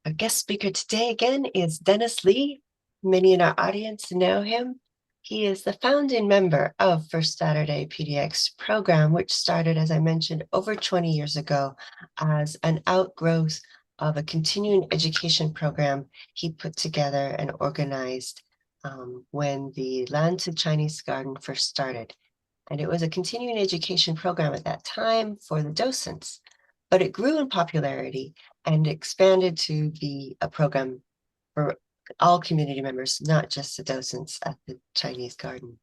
Our guest speaker today again is Dennis Lee. Many in our audience know him. He is the founding member of First Saturday PDX program, which started, as I mentioned, over 20 years ago as an outgrowth of a continuing education program he put together and organized when the Land to Chinese Garden first started. And it was a continuing education program at that time for the docents, but it grew in popularity and expanded to be a program for all community members, not just the docents at the Chinese Garden.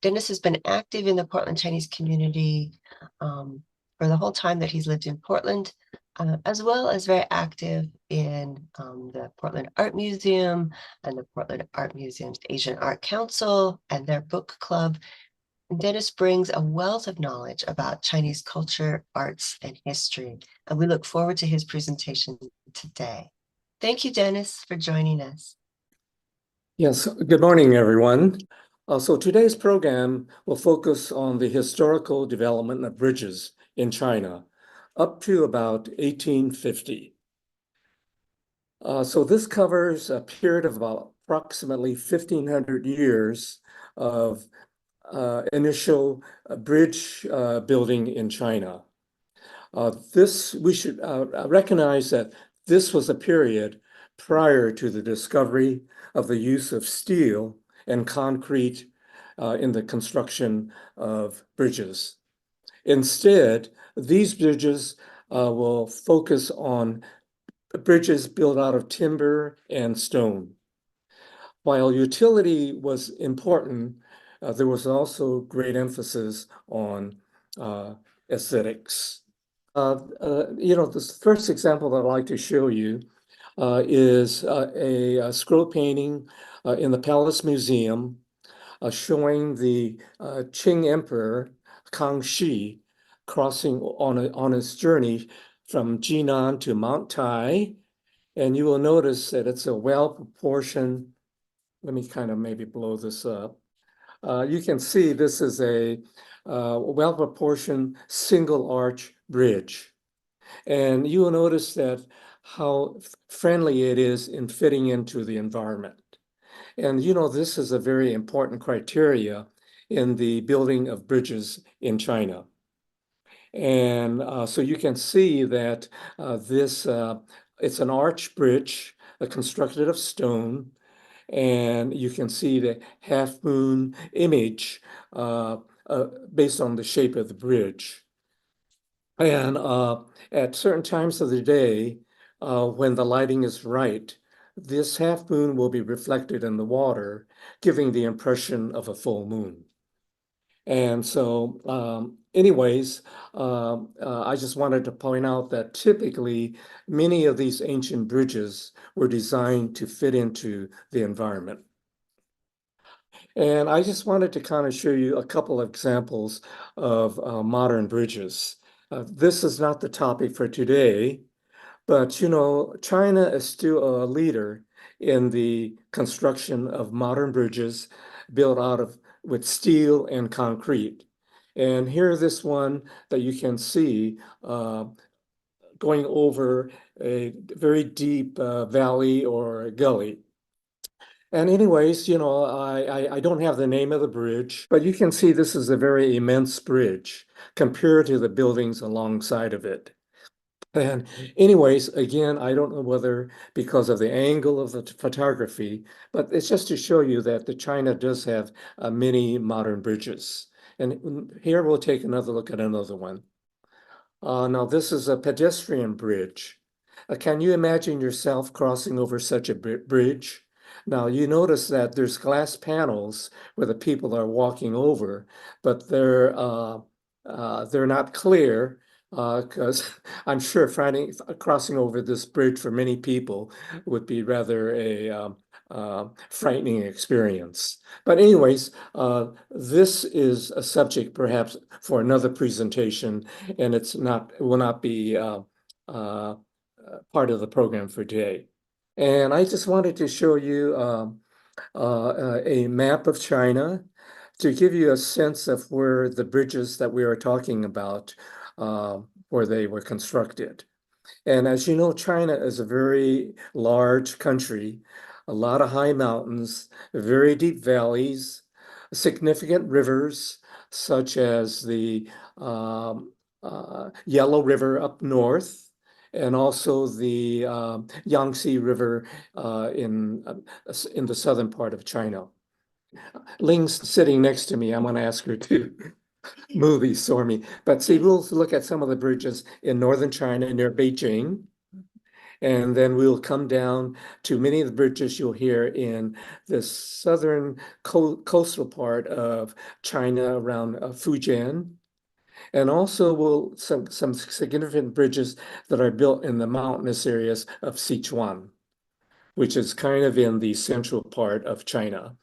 Dennis has been active in the Portland Chinese community for the whole time that he's lived in Portland, as well as very active in the Portland Art Museum and the Portland Art Museum's Asian Art Council and their book club. Dennis brings a wealth of knowledge about Chinese culture, arts, and history, and we look forward to his presentation today. Thank you, Dennis, for joining us. Yes, good morning, everyone. So today's program will focus on the historical development of bridges in China up to about 1850. So this covers a period of about approximately 1,500 years of initial bridge building in China. We should recognize that this was a period prior to the discovery of the use of steel and concrete in the construction of bridges. Instead, these bridges will focus on bridges built out of timber and stone. While utility was important, there was also great emphasis on aesthetics. This first example that I'd like to show you is a scroll painting in the Palace Museum showing the Qing Emperor Guanxi crossing on his journey from Jinan to Mount Tai. And you will notice that it's a well-proportioned, let me kind of maybe blow this up. You can see this is a well-proportioned single arch bridge. And you will notice that how friendly it is in fitting into the environment. And this is a very important criteria in the building of bridges in China. And so you can see that it's an arch bridge constructed of stone. And you can see the half moon image based on the shape of the bridge. And at certain times of the day, when the lighting is right, this half moon will be reflected in the water, giving the impression of a full moon. And so anyways, I just wanted to point out that typically many of these ancient bridges were designed to fit into the environment. And I just wanted to kind of show you a couple of examples of modern bridges. This is not the topic for today, but China is still a leader in the construction of modern bridges built with steel and concrete. And here's this one that you can see going over a very deep valley or gully. And anyways, I don't have the name of the bridge, but you can see this is a very immense bridge compared to the buildings alongside of it. And anyways, again, I don't know whether because of the angle of the photography, but it's just to show you that China does have many modern bridges. And here we'll take another look at another one. Now this is a pedestrian bridge. Can you imagine yourself crossing over such a bridge? Now you notice that there's glass panels where the people are walking over, but they're not clear because I'm sure crossing over this bridge for many people would be rather a frightening experience. But anyways, this is a subject perhaps for another presentation, and it will not be part of the program for today. And I just wanted to show you a map of China to give you a sense of where the bridges that we are talking about, where they were constructed. And as you know, China is a very large country, a lot of high mountains, very deep valleys, significant rivers, such as the Yellow River up north, and also the Yangtze River in the southern part of China. Ling's sitting next to me. I'm going to ask her to move these for me. But see, we'll look at some of the bridges in northern China near Beijing. And then we'll come down to many of the bridges you'll hear in the southern coastal part of China around Fujian. And also some significant bridges that are built in the mountainous areas of Sichuan, which is kind of in the central part of China.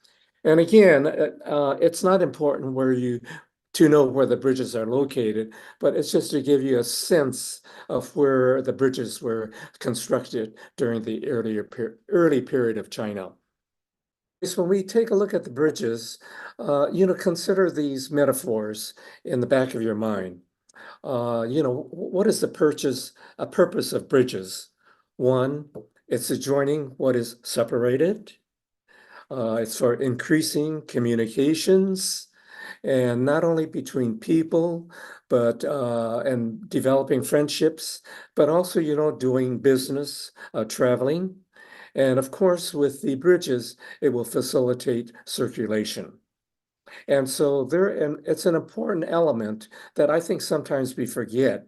And again, it's not important to know where the bridges are located, but it's just to give you a sense of where the bridges were constructed during the early period of China. So when we take a look at the bridges, consider these metaphors in the back of your mind. What is the purpose of bridges? One, it's adjoining what is separated. It's for increasing communications, and not only between people, but and developing friendships, but also, doing business, traveling. And of course, with the bridges, it will facilitate circulation. And so it's an important element that I think sometimes we forget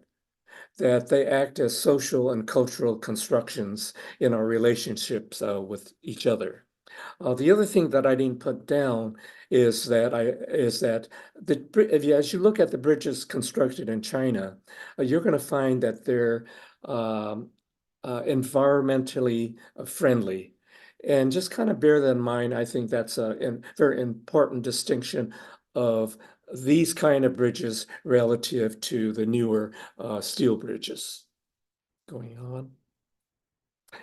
that they act as social and cultural constructions in our relationships with each other. The other thing that I didn't put down is that as you look at the bridges constructed in China, you're going to find that they're um, environmentally friendly. And just kind of bear that in mind. I think that's a very important distinction of these kind of bridges relative to the newer steel bridges. Going on.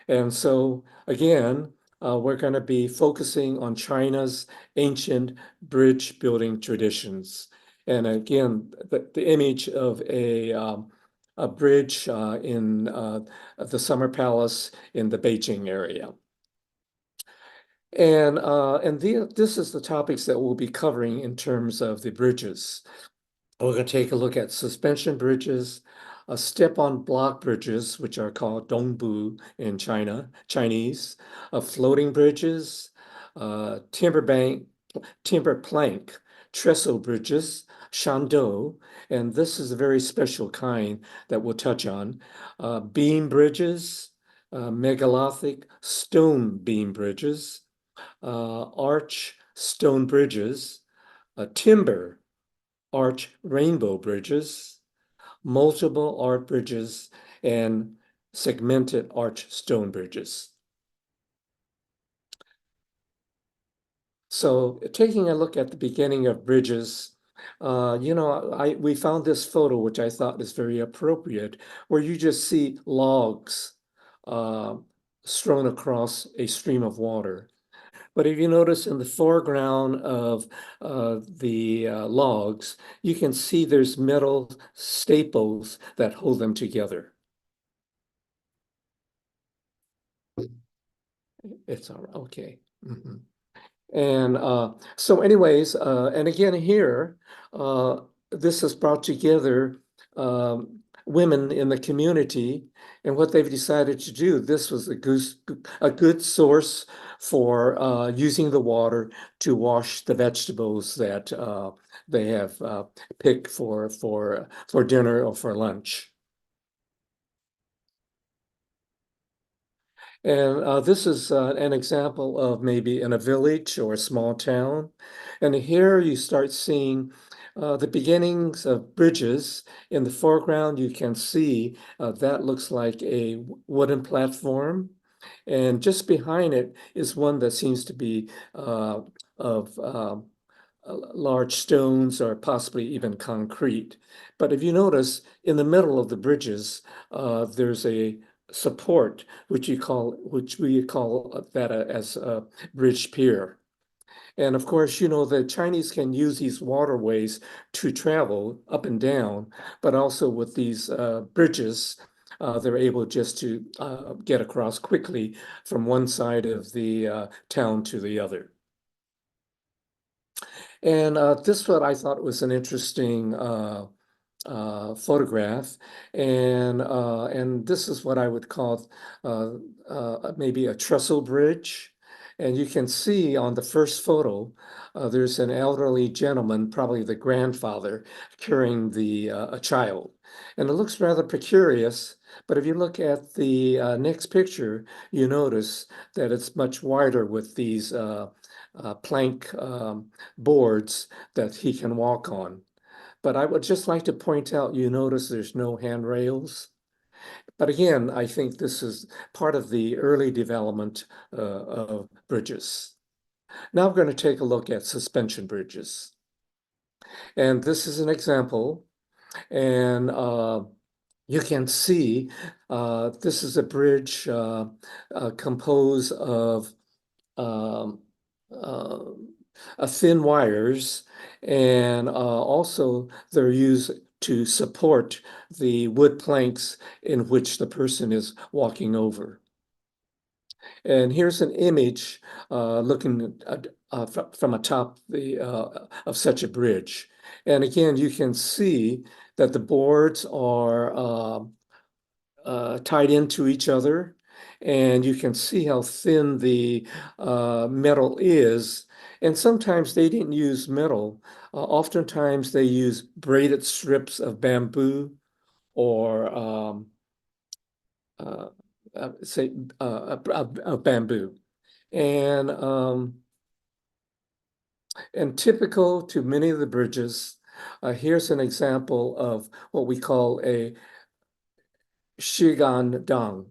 And so again, we're going to be focusing on China's ancient bridge building traditions. And again, the image of a bridge in the Summer Palace in the Beijing area. And this is the topics that we'll be covering in terms of the bridges. We're going to take a look at suspension bridges, step-on block bridges, which are called dongbu in Chinese, floating bridges, timber plank, trestle bridges, shando, and this is a very special kind that we'll touch on, beam bridges, megalithic stone beam bridges, arch stone bridges, timber arch rainbow bridges, multiple arch bridges, and segmented arch stone bridges. So taking a look at the beginning of bridges, we found this photo, which I thought is very appropriate, where you just see logs uh, strewn across a stream of water. But if you notice in the foreground of the logs, you can see there's metal staples that hold them together. It's all right. Okay. Mhm. And so anyways, and again here, this has brought together women in the community, and what they've decided to do, this was a good source for using the water to wash the vegetables that they have picked for dinner or for lunch. And this is an example of maybe in a village or a small town. And here you start seeing the beginnings of bridges. In the foreground, you can see that looks like a wooden platform. And just behind it is one that seems to be of large stones or possibly even concrete. But if you notice, in the middle of the bridges, there's a support, which we call that as a bridge pier. And of course, the Chinese can use these waterways to travel up and down, but also with these bridges, they're able just to get across quickly from one side of the town to the other. And this what I thought was an interesting photograph, and this is what I would call maybe a trestle bridge. And you can see on the first photo, there's an elderly gentleman, probably the grandfather, carrying a child, and it looks rather precarious. But if you look at the next picture, you notice that it's much wider with these plank boards that he can walk on. But I would just like to point out, you notice there's no handrails. But again, I think this is part of the early development of bridges. Now we're going to take a look at suspension bridges. And this is an example. And you can see this is a bridge composed of um, uh, thin wires, and also they're used to support the wood planks in which the person is walking over. And here's an image looking from atop of such a bridge. And again, you can see that the boards are tied into each other, and you can see how thin the metal is. And sometimes they didn't use metal. Oftentimes they use braided strips of bamboo or uh, say bamboo. And typical to many of the bridges, here's an example of what we call a shigan dang,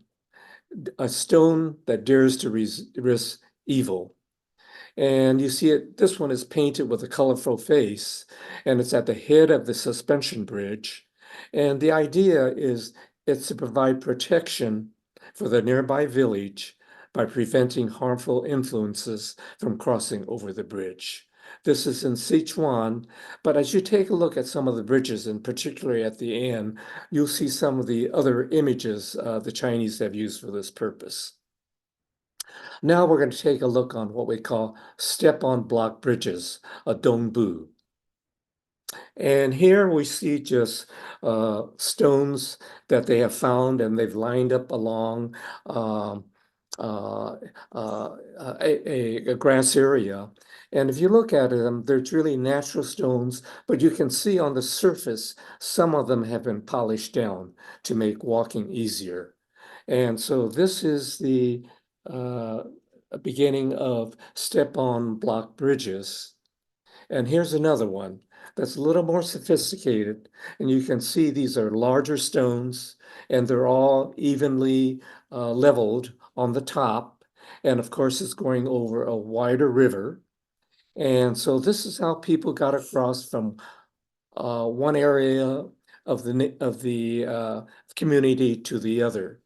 a stone that dares to risk evil. And you see it, this one is painted with a colorful face, and it's at the head of the suspension bridge. And the idea is it's to provide protection for the nearby village by preventing harmful influences from crossing over the bridge. This is in Sichuan, but as you take a look at some of the bridges, and particularly at the end, you'll see some of the other images the Chinese have used for this purpose. Now we're going to take a look on what we call step-on block bridges, a dongbu. And here we see just stones that they have found and they've lined up along um, uh, a grass area. And if you look at them, they're really natural stones, but you can see on the surface, some of them have been polished down to make walking easier. And so this is the uh, beginning of step-on block bridges. And here's another one that's a little more sophisticated. And you can see these are larger stones, and they're all evenly leveled on the top. And of course, it's going over a wider river. And so this is how people got across from one area of the community to the other.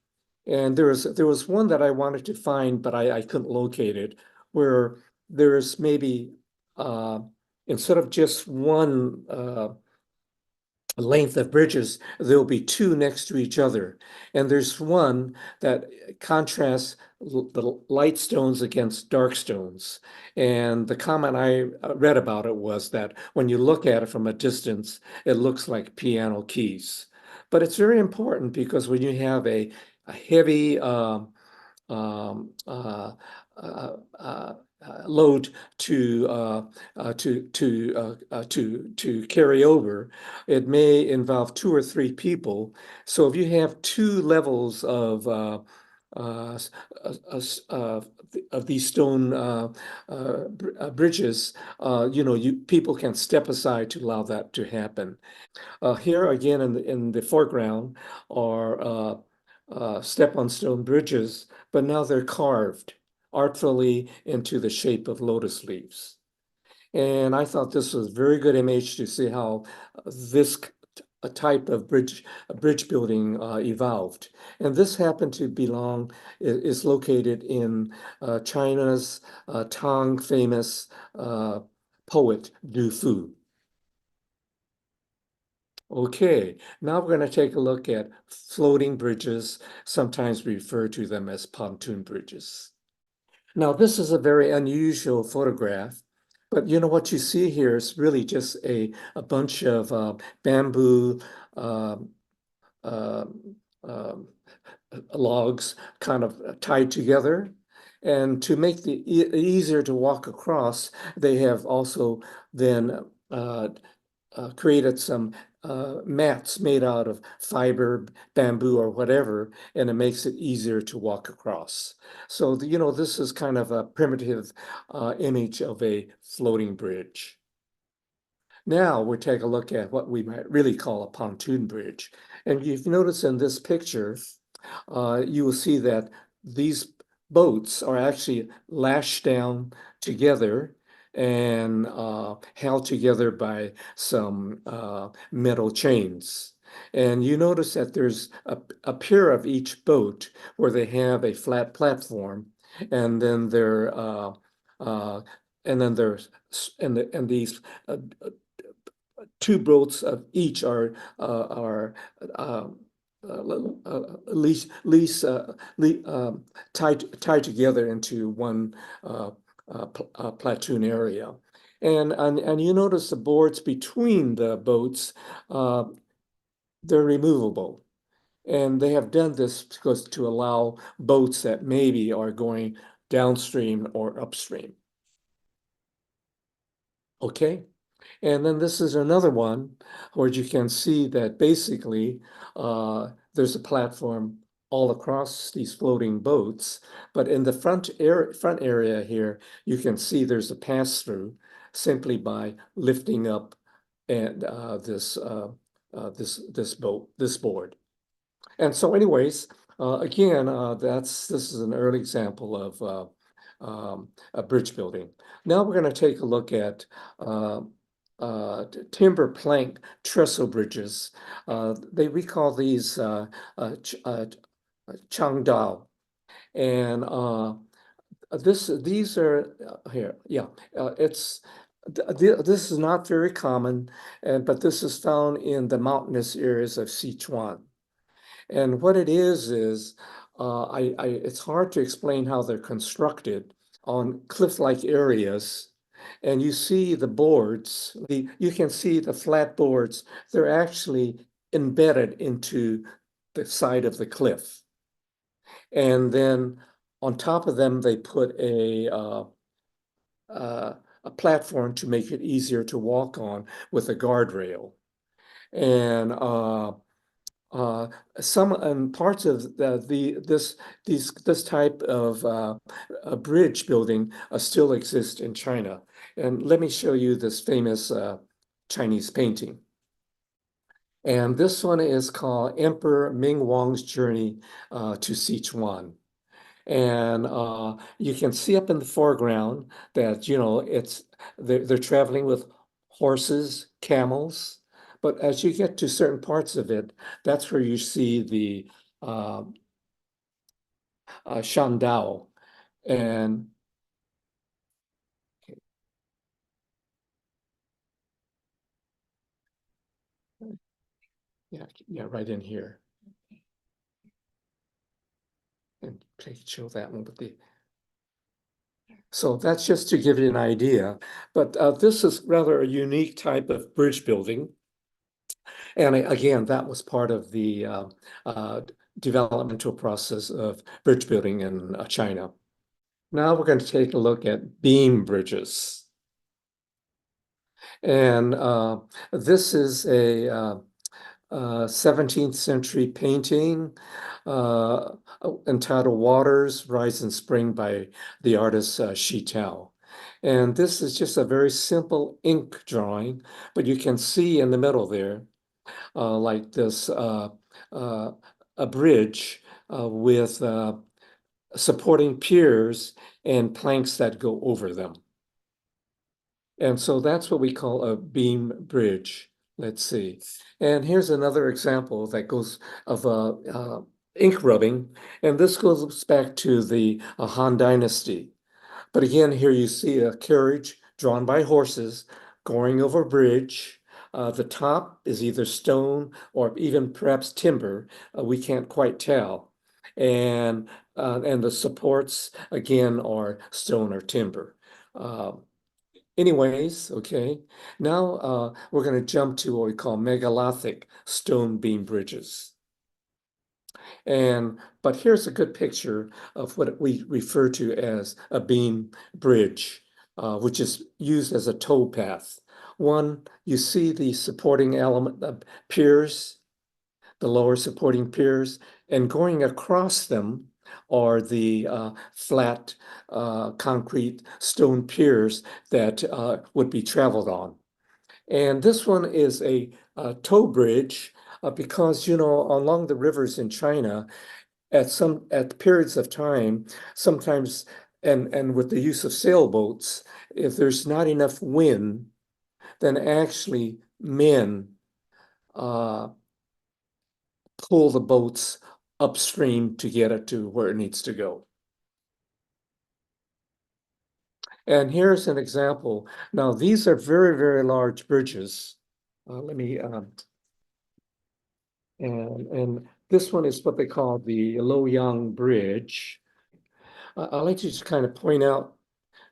And there was one that I wanted to find, but I couldn't locate it, where there's maybe instead of just one length of bridges, there'll be two next to each other. And there's one that contrasts the light stones against dark stones. And the comment I read about it was that when you look at it from a distance, it looks like piano keys. But it's very important because when you have a heavy um, uh, uh, uh, load to carry over, it may involve two or three people. So if you have two levels uh, uh, of these stone bridges, people can step aside to allow that to happen. Here again in the foreground are step-on stone bridges, but now they're carved artfully into the shape of lotus leaves. And I thought this was a very good image to see how this a type of bridge building evolved. And this happened to is located in China's Tang famous poet Du Fu. Okay, now we're going to take a look at floating bridges. Sometimes we refer to them as pontoon bridges. Now, this is a very unusual photograph, but you know what you see here is really just a bunch of bamboo um, um, um, logs kind of tied together. And to make it easier to walk across, they have also then created some mats made out of fiber, bamboo, or whatever, and it makes it easier to walk across. So, you know, this is kind of a primitive image of a floating bridge. Now we take a look at what we might really call a pontoon bridge. And if you notice in this picture, you will see that these boats are actually lashed down together and held together by some metal chains. And you notice that there's a pier of each boat where they have a flat platform, and then there uh, and then there's and these two boats of each are um, least tied together into one platoon area. And you notice the boards between the boats, uh, they're removable. And they have done this because to allow boats that maybe are going downstream or upstream. Okay. And then this is another one where you can see that basically there's a platform all across these floating boats, but in the front area here, you can see there's a pass-through simply by lifting up and this board. And so, anyways, again, this is an early example of a bridge building. Now we're going to take a look at timber plank trestle bridges. We call these Changdao, and these are here. Yeah, it's. This is not very common, but this is found in the mountainous areas of Sichuan. And what it is it's hard to explain how they're constructed on cliff-like areas. And you see the boards, you can see the flat boards, they're actually embedded into the side of the cliff. And then on top of them, they put a platform to make it easier to walk on with a guardrail. And uh, some parts of this type of bridge building still exist in China. And let me show you this famous Chinese painting. And this one is called Emperor Ming Wang's Journey to Sichuan. And you can see up in the foreground that, you know, they're traveling with horses, camels. But as you get to certain parts of it, that's where you see the uh, Shandao. And yeah, right in here. And show that one with the. So that's just to give you an idea. But this is rather a unique type of bridge building. And again, that was part of the uh, developmental process of bridge building in China. Now we're going to take a look at beam bridges. And this is a 17th century painting uh, entitled Waters Rise in Spring by the artist Shi Tao. And this is just a very simple ink drawing, but you can see in the middle there like this uh, a bridge with supporting piers and planks that go over them. And so that's what we call a beam bridge. Let's see. And here's another example that goes of ink rubbing. And this goes back to the Han Dynasty. But again, here you see a carriage drawn by horses going over a bridge. The top is either stone or even perhaps timber. We can't quite tell. And the supports again are stone or timber. Uh, Anyways, okay. Now we're going to jump to what we call megalithic stone beam bridges. But here's a good picture of what we refer to as a beam bridge, which is used as a tow path. One, you see the supporting element piers, the lower supporting piers, and going across them are the flat concrete stone piers that would be traveled on. And this one is a tow bridge because, you know, along the rivers in China, at periods of time, sometimes and with the use of sailboats, if there's not enough wind, then actually men uh, pull the boats upstream to get it to where it needs to go. And here's an example. Now, these are very, very large bridges. Let me and this one is what they call the Luoyang Bridge. I'd like to just kind of point out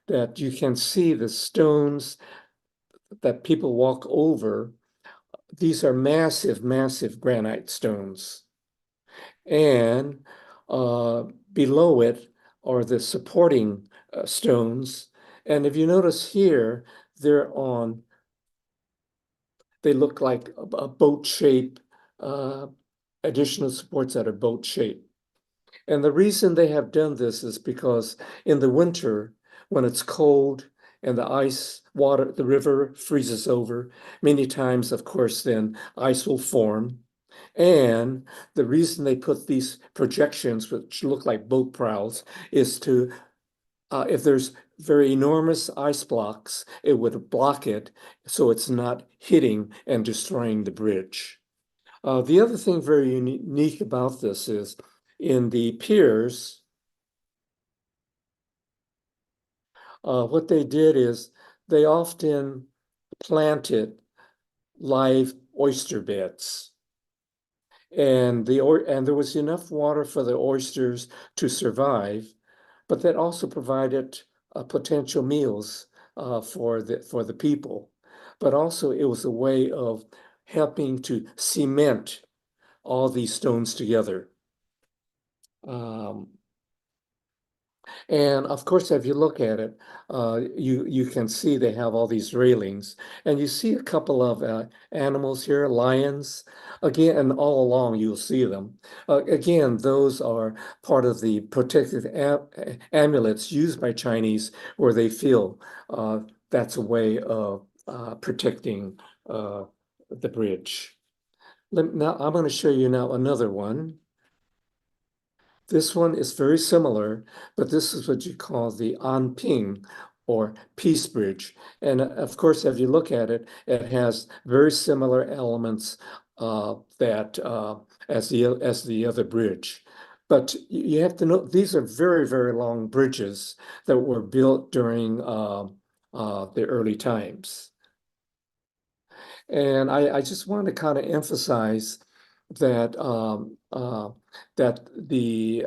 that you can see the stones that people walk over. These are massive, massive granite stones. And uh, below it are the supporting stones. And if you notice here, they're on, they look like a boat shape, uh, additional supports that are boat shape. And the reason they have done this is because in the winter, when it's cold and the ice water, the river freezes over, many times, of course, then ice will form. And the reason they put these projections, which look like boat prows, is to, if there's very enormous ice blocks, it would block it so it's not hitting and destroying the bridge. The other thing very unique about this is in the piers, what they did is they often planted live oyster beds. And there was enough water for the oysters to survive, but that also provided potential meals for the people. But also it was a way of helping to cement all these stones together. Um, And of course, if you look at it, you can see they have all these railings, and you see a couple of animals here, lions. Again, and all along you'll see them. Again, those are part of the protective amulets used by Chinese, where they feel that's a way of protecting the bridge. Now, I'm going to show you now another one. This one is very similar, but this is what you call the Anping or Peace Bridge. And of course, if you look at it, it has very similar elements that as the other bridge. But you have to know these are very, very long bridges that were built during the early times. And I just want to kind of emphasize that that the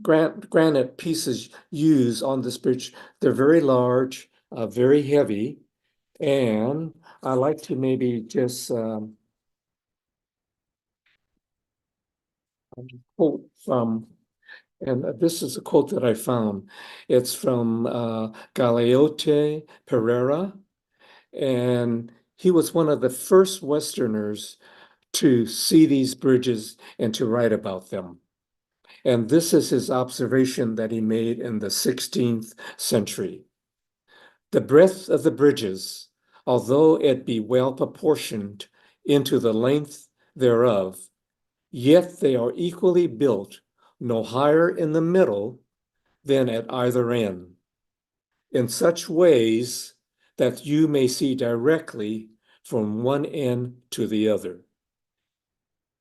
granite pieces used on this bridge, they're very large, very heavy, and I like to maybe just quote from, and this is a quote that I found. It's from Galeote Pereira, and he was one of the first Westerners to see these bridges and to write about them. And this is his observation that he made in the 16th century. The breadth of the bridges, although it be well proportioned into the length thereof, yet they are equally built no higher in the middle than at either end, in such ways that you may see directly from one end to the other.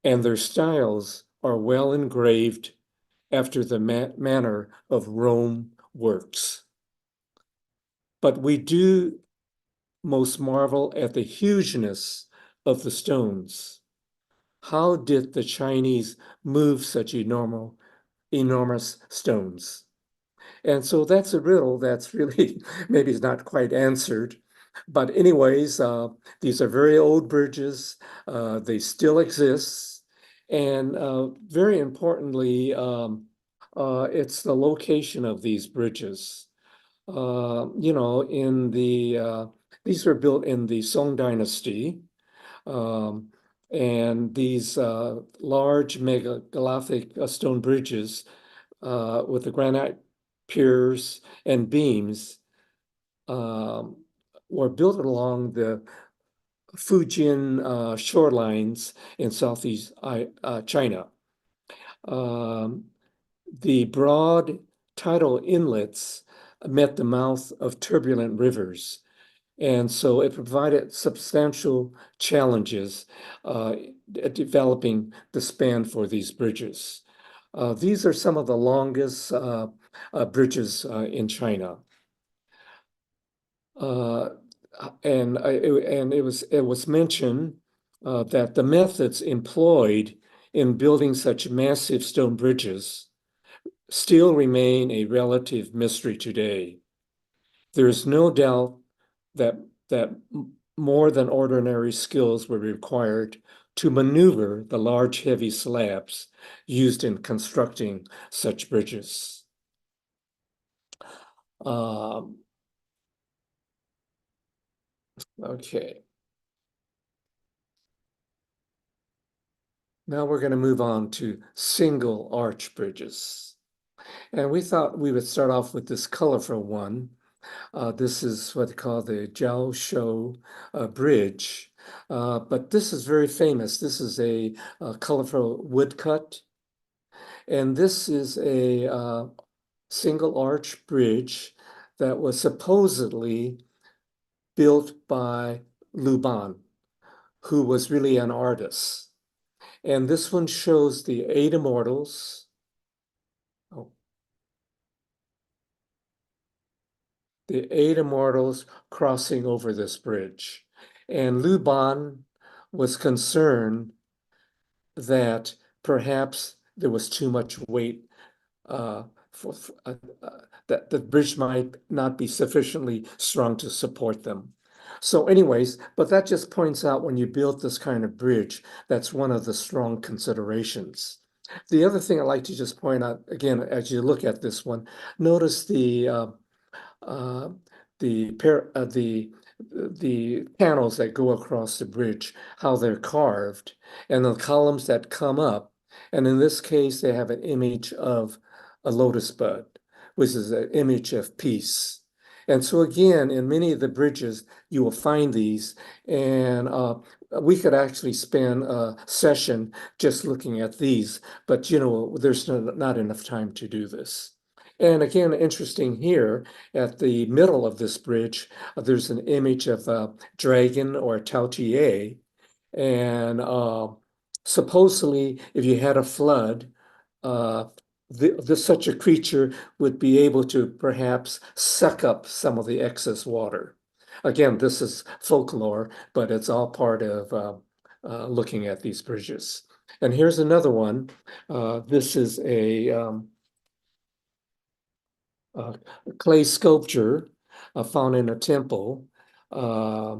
And their styles are well engraved after the manner of Rome works. But we do most marvel at the hugeness of the stones. How did the Chinese move such enormous stones? And so that's a riddle that's really maybe is not quite answered. But anyways, these are very old bridges. They still exist. And very importantly, it's the location of these bridges. In these were built in the Song Dynasty. Um, and these large megalithic stone bridges with the granite piers and beams um, were built along the Fujian shorelines in southeast China. Um, the broad tidal inlets met the mouth of turbulent rivers. And so it provided substantial challenges at developing the span for these bridges. These are some of the longest bridges in China. Uh, and it was mentioned that the methods employed in building such massive stone bridges still remain a relative mystery today. There is no doubt that that more than ordinary skills were required to maneuver the large, heavy slabs used in constructing such bridges. Um, okay, now we're going to move on to single arch bridges. And we thought we would start off with this colorful one. This is what they call the Jiao Shou Bridge. But this is very famous. This is a colorful woodcut. And this is a single arch bridge that was supposedly built by Luban, who was really an artist. And this one shows the eight immortals. Oh, the eight immortals crossing over this bridge. And Luban was concerned that perhaps there was too much weight uh, that the bridge might not be sufficiently strong to support them. So anyways, but that just points out when you build this kind of bridge, that's one of the strong considerations. The other thing I'd like to just point out, again, as you look at this one, notice uh, the panels that go across the bridge, how they're carved, and the columns that come up. And in this case, they have an image of a lotus bud, which is an image of peace. And so again, in many of the bridges, you will find these, and we could actually spend a session just looking at these, but there's not enough time to do this. And again, interesting here at the middle of this bridge, there's an image of a dragon or a Taotie, and supposedly, if you had a flood, uh, such a creature would be able to perhaps suck up some of the excess water. Again, this is folklore, but it's all part of looking at these bridges. And here's another one. This is a clay sculpture found in a temple. Uh,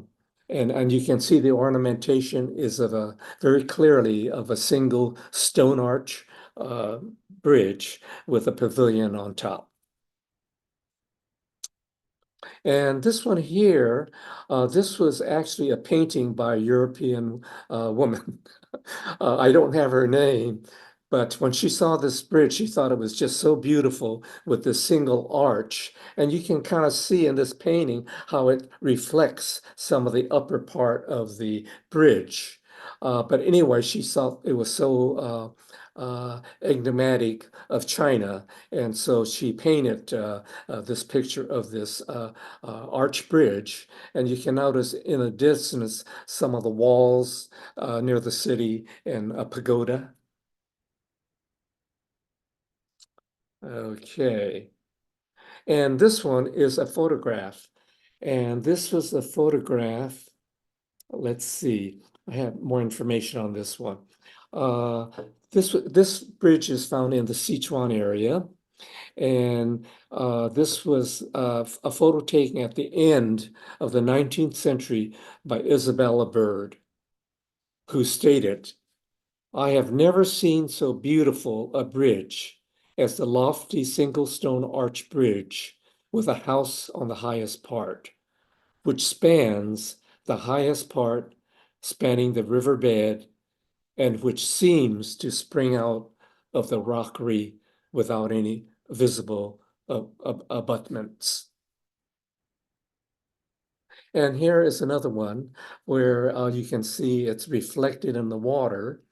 and you can see the ornamentation is of a very clearly of a single stone arch uh, bridge with a pavilion on top. And this one here, this was actually a painting by a European woman. I don't have her name, but when she saw this bridge, she thought it was just so beautiful with this single arch. And you can kind of see in this painting how it reflects some of the upper part of the bridge. But anyway, she saw it was so enigmatic of China. And so she painted this picture of this arch bridge. And you can notice in the distance some of the walls near the city and a pagoda. Okay. And this one is a photograph. And this was a photograph. Let's see. I have more information on this one. Uh, this bridge is found in the Sichuan area, and this was a photo taken at the end of the 19th century by Isabella Bird, who stated, "I have never seen so beautiful a bridge as the lofty single stone arch bridge with a house on the highest part, which spans the highest part spanning the riverbed and which seems to spring out of the rockery without any visible abutments." And here is another one where you can see it's reflected in the water,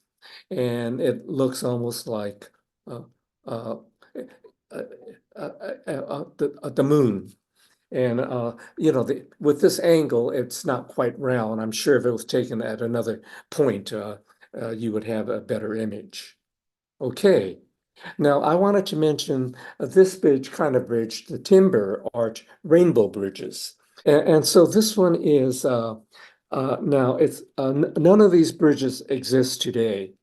and it looks almost like uh, uh, uh, the moon. And with this angle, it's not quite round. I'm sure if it was taken at another point, you would have a better image. Okay, now I wanted to mention this kind of bridge, the timber arch rainbow bridges. And so this one is now it's none of these bridges exist today.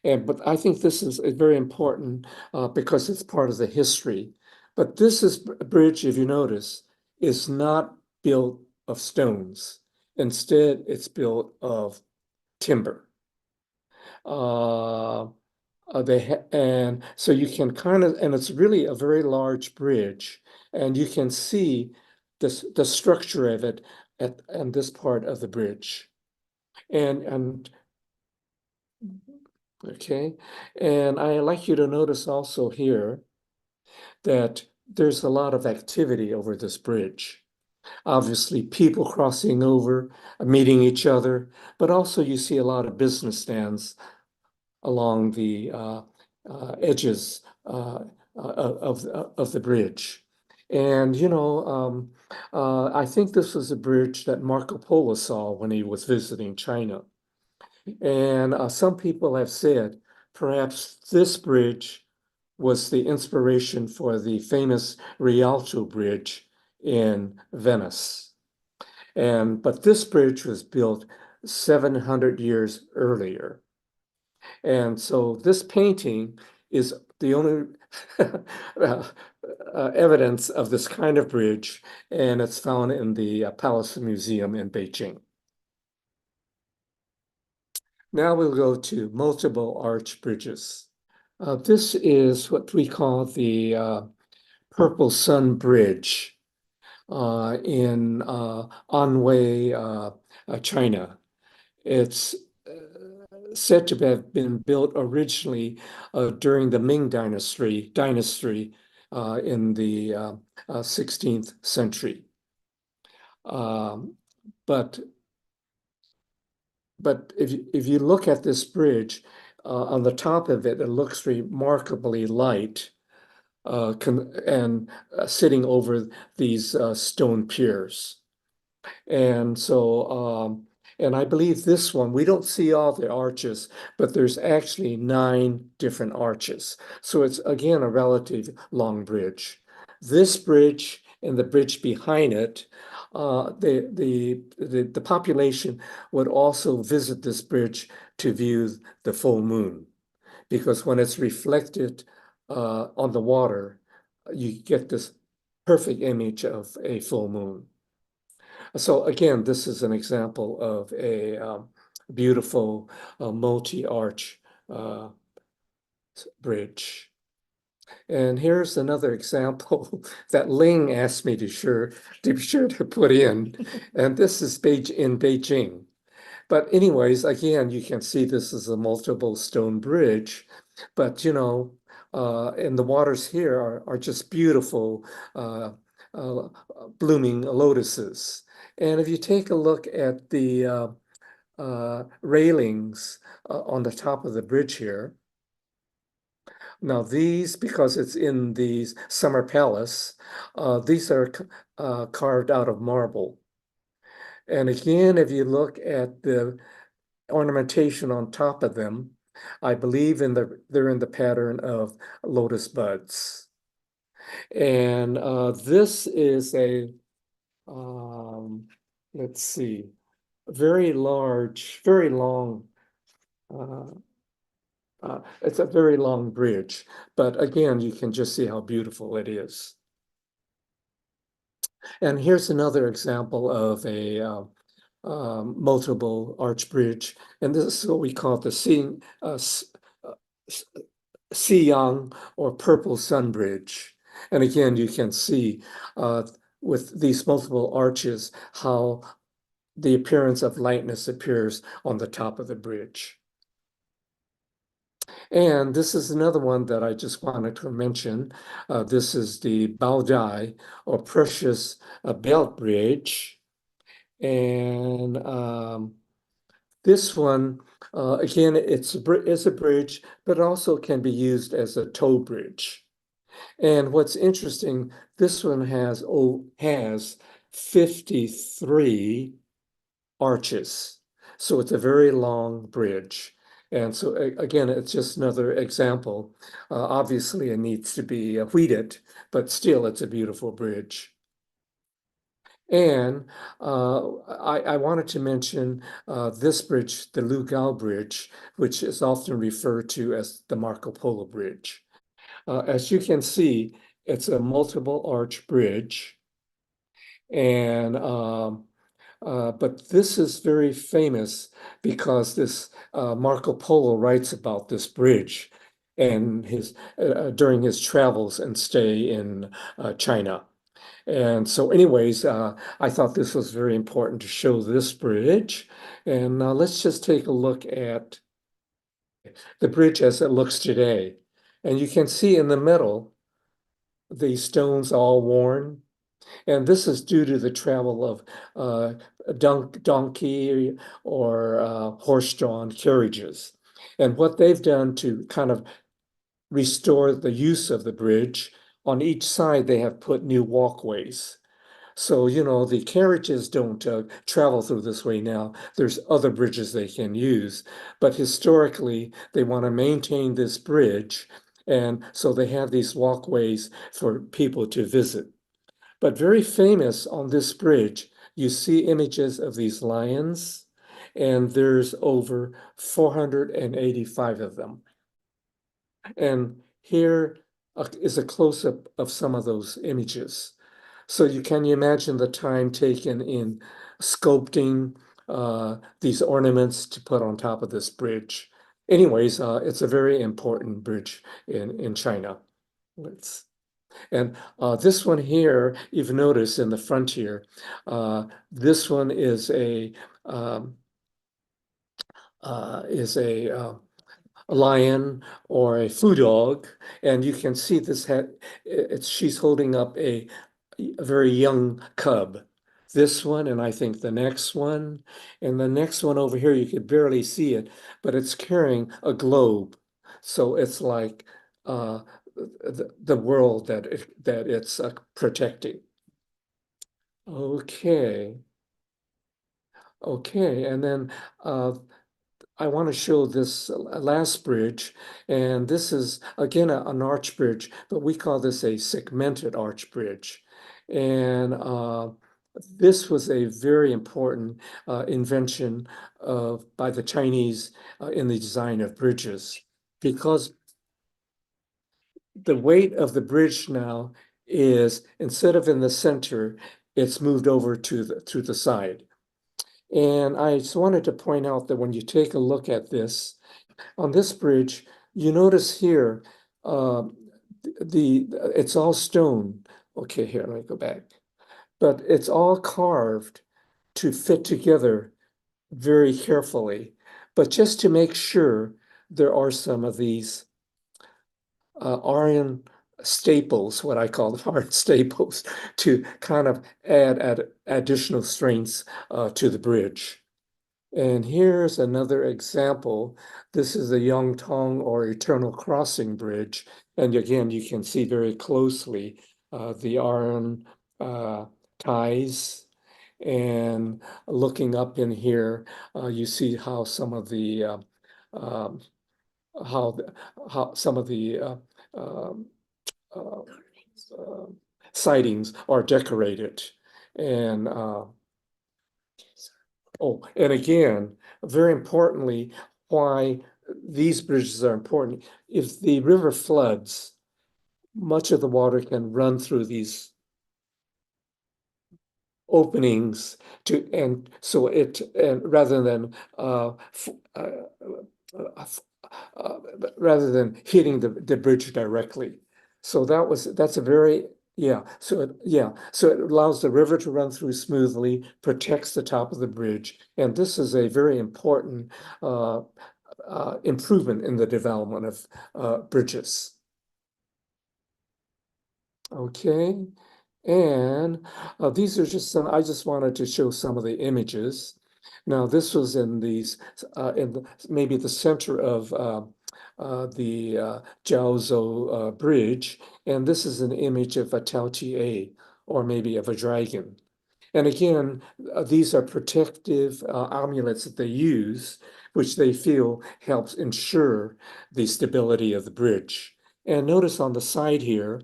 But I think this is very important because it's part of the history. But this is a bridge, if you notice, is not built of stones. Instead, it's built of timber. Uh, and so you can kind of, and it's really a very large bridge, and you can see the structure of it at this part of the bridge. And okay, and I like you to notice also here that there's a lot of activity over this bridge. Obviously, people crossing over, meeting each other, but also you see a lot of business stands along the edges of the bridge. And, I think this was a bridge that Marco Polo saw when he was visiting China. And some people have said perhaps this bridge was the inspiration for the famous Rialto Bridge in Venice. But this bridge was built 700 years earlier. And so this painting is the only evidence of this kind of bridge, and it's found in the Palace Museum in Beijing. Now we'll go to multiple arch bridges. This is what we call the Purple Sun Bridge in Anhui, China. It's said to have been built originally during the Ming dynasty in the 16th century. Um, but if you look at this bridge, on the top of it, it looks remarkably light and sitting over these stone piers. And so, and I believe this one, we don't see all the arches, but there's actually 9 different arches. So it's again a relative long bridge. This bridge and the bridge behind it, the population would also visit this bridge to view the full moon, because when it's reflected on the water, you get this perfect image of a full moon. So again, this is an example of a beautiful multi-arch uh, bridge. And here's another example that Ling asked me to be sure to put in. And this is in Beijing. But anyways, again, you can see this is a multiple stone bridge. But and the waters here are just beautiful uh, blooming lotuses. And if you take a look at the railings on the top of the bridge here, now these, because it's in the summer palace, these are carved out of marble. And again, if you look at the ornamentation on top of them, I believe they're in the pattern of lotus buds. And this is a um, let's see, very large, very long. Uh, it's a very long bridge, but again, you can just see how beautiful it is. And here's another example of a multiple arch bridge, and this is what we call the Zhejiang or Purple Sun Bridge. And again, you can see with these multiple arches how the appearance of lightness appears on the top of the bridge. And this is another one that I just wanted to mention. This is the Baodai or Precious Belt Bridge. And this one, again, it's a bridge, but also can be used as a tow bridge. And what's interesting, this one has 53 arches. So it's a very long bridge. And so again, it's just another example. Obviously, it needs to be wheated, but still, it's a beautiful bridge. And I wanted to mention this bridge, the Lugao Bridge, which is often referred to as the Marco Polo Bridge. As you can see, it's a multiple arch bridge. And but this is very famous because this Marco Polo writes about this bridge and his during his travels and stay in China. And so, anyways, I thought this was very important to show this bridge. And let's just take a look at the bridge as it looks today. And you can see in the middle, the stones all worn. And this is due to the travel of donkey or horse-drawn carriages. And what they've done to kind of restore the use of the bridge, on each side they have put new walkways. So, the carriages don't travel through this way now. There's other bridges they can use. But historically, they want to maintain this bridge. And so they have these walkways for people to visit. But very famous on this bridge, you see images of these lions, and there's over 485 of them. And here is a close-up of some of those images. So can you imagine the time taken in sculpting these ornaments to put on top of this bridge? Anyways, it's a very important bridge in China. And this one here, you've noticed in the front here, this one um, is a lion or a foo dog, and you can see this she's holding up a very young cub. This one, and I think the next one, and the next one over here, you could barely see it, but it's carrying a globe. So it's like the world that it's protecting. Okay, okay, and then I want to show this last bridge, and this is again an arch bridge, but we call this a segmented arch bridge. And this was a very important invention by the Chinese in the design of bridges, because the weight of the bridge now is instead of in the center, it's moved over to the side. And I just wanted to point out that when you take a look at this, on this bridge, you notice here, uh, it's all stone. Okay, here, let me go back. But it's all carved to fit together very carefully. But just to make sure, there are some of these iron staples, what I call the iron staples, to kind of add additional strengths to the bridge. And here's another example. This is the Yongtong or Eternal Crossing Bridge. And again, you can see very closely the iron ties. And looking up in here, you see how some of the um, how some of the um, uh, uh, sightings are decorated. And and again, very importantly, why these bridges are important. If the river floods, much of the water can run through these openings and rather than uh, rather than hitting the bridge directly. So that's a very so it allows the river to run through smoothly, protects the top of the bridge, and this is a very important uh, improvement in the development of bridges. Okay, and these are just some, I just wanted to show some of the images. Now, this was in maybe the center of the Jiaozhou Bridge, and this is an image of a Taotie, or maybe of a dragon. And again, these are protective amulets that they use, which they feel helps ensure the stability of the bridge. And notice on the side here,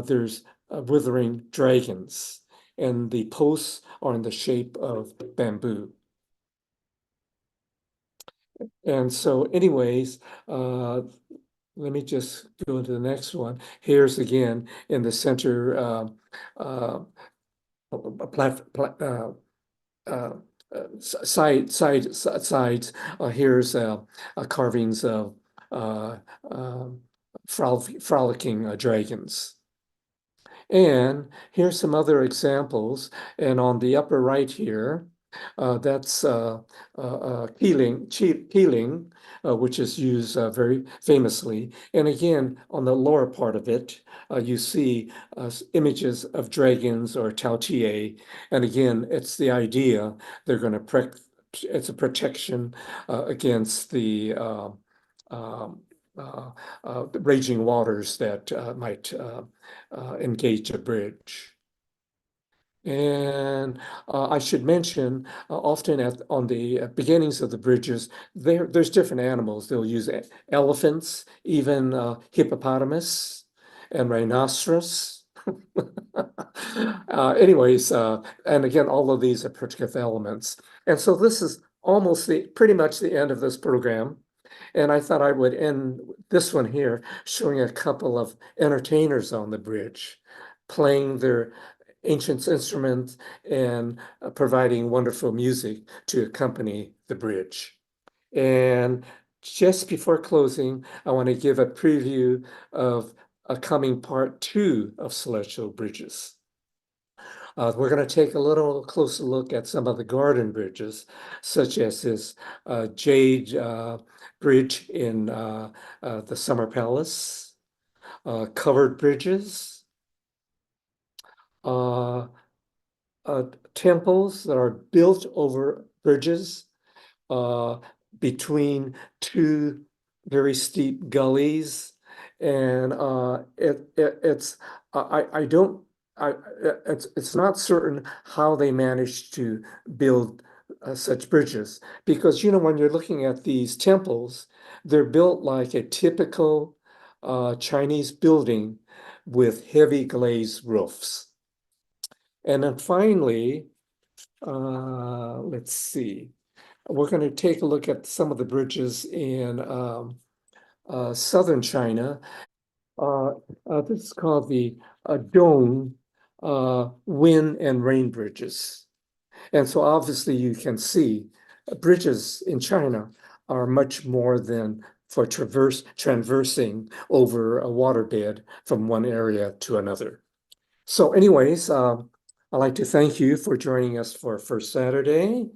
there's withering dragons, and the posts are in the shape of bamboo. And so, anyways, let me just go into the next one. Here's again in the center uh, uh, sides. Here's carvings of frolicking dragons. And here's some other examples. And on the upper right here, that's peeling, which is used very famously. And again, on the lower part of it, you see images of dragons or Taotie. And again, it's the idea they're going to it's a protection against um, the raging waters that might engage a bridge. And I should mention, often on the beginnings of the bridges, there's different animals. They'll use elephants, even hippopotamus and rhinoceros. And again, all of these are protective elements. And so this is almost pretty much the end of this program. And I thought I would end this one here showing a couple of entertainers on the bridge playing their ancient instruments and providing wonderful music to accompany the bridge. And just before closing, I want to give a preview of a coming part 2 of Celestial Bridges. We're going to take a little closer look at some of the garden bridges, such as this jade bridge in the Summer Palace, covered bridges, uh, temples that are built over bridges uh, between two very steep gullies, and it's I don't I it's not certain how they managed to build such bridges, because when you're looking at these temples, they're built like a typical Chinese building with heavy glazed roofs. And then finally, let's see. We're going to take a look at some of the bridges in southern China. This is called the Dong wind and rain bridges. And so obviously you can see bridges in China are much more than for traversing over a waterbed from one area to another. So anyways, I'd like to thank you for joining us for First Saturday.